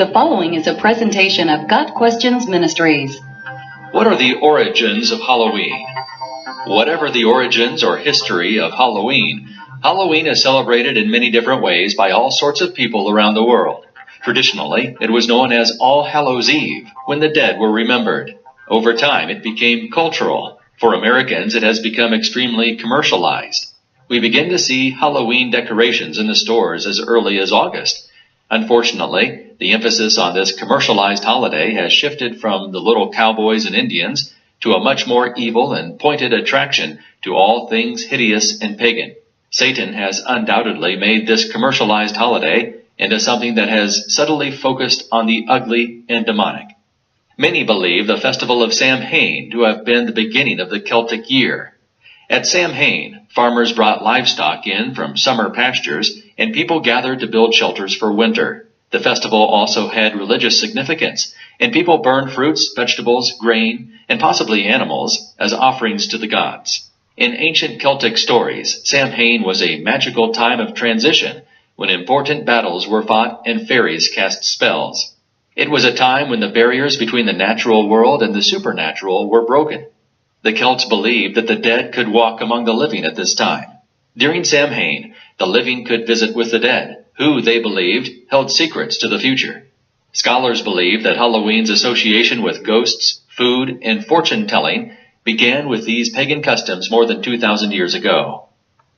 The following is a presentation of Got Questions Ministries. What are the origins of Halloween? Whatever the origins or history of Halloween, Halloween is celebrated in many different ways by all sorts of people around the world. Traditionally, it was known as All Hallows Eve, when the dead were remembered. Over time, it became cultural. For Americans, it has become extremely commercialized. We begin to see Halloween decorations in the stores as early as August. Unfortunately, the emphasis on this commercialized holiday has shifted from the little cowboys and Indians to a much more evil and pointed attraction to all things hideous and pagan. Satan has undoubtedly made this commercialized holiday into something that has subtly focused on the ugly and demonic. Many believe the festival of Samhain to have been the beginning of the Celtic year. At Samhain, farmers brought livestock in from summer pastures, and people gathered to build shelters for winter. The festival also had religious significance, and people burned fruits, vegetables, grain, and possibly animals as offerings to the gods. In ancient Celtic stories, Samhain was a magical time of transition when important battles were fought and fairies cast spells. It was a time when the barriers between the natural world and the supernatural were broken. The Celts believed that the dead could walk among the living at this time. During Samhain, the living could visit with the dead, who, they believed, held secrets to the future. Scholars believe that Halloween's association with ghosts, food, and fortune-telling began with these pagan customs more than 2,000 years ago.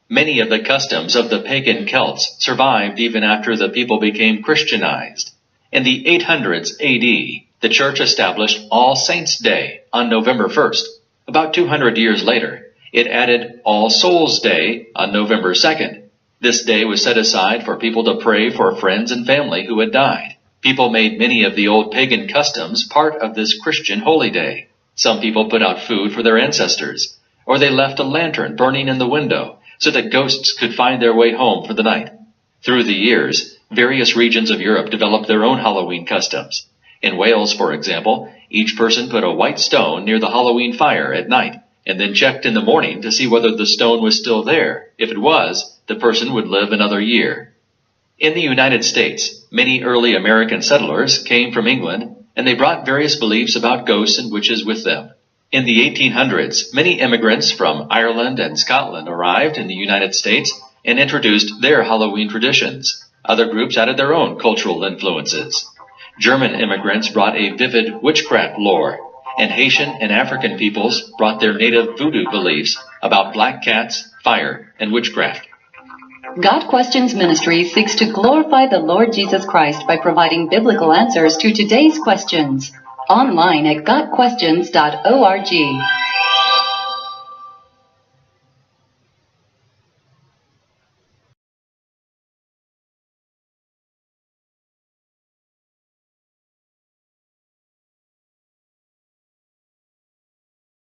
Many of the customs of the pagan Celts survived even after the people became Christianized. In the 800s AD, the Church established All Saints' Day on November 1st. About 200 years later, it added All Souls' Day on November 2nd. This day was set aside for people to pray for friends and family who had died. People made many of the old pagan customs part of this Christian holy day. Some people put out food for their ancestors, or they left a lantern burning in the window so that ghosts could find their way home for the night. Through the years, various regions of Europe developed their own Halloween customs. In Wales, for example, each person put a white stone near the Halloween fire at night, and then checked in the morning to see whether the stone was still there. If it was, the person would live another year. In the United States, many early American settlers came from England, and they brought various beliefs about ghosts and witches with them. In the 1800s, many immigrants from Ireland and Scotland arrived in the United States and introduced their Halloween traditions. Other groups added their own cultural influences. German immigrants brought a vivid witchcraft lore, and Haitian and African peoples brought their native voodoo beliefs about black cats, fire, and witchcraft. Got Questions Ministry seeks to glorify the Lord Jesus Christ by providing biblical answers to today's questions. Online at gotquestions.org.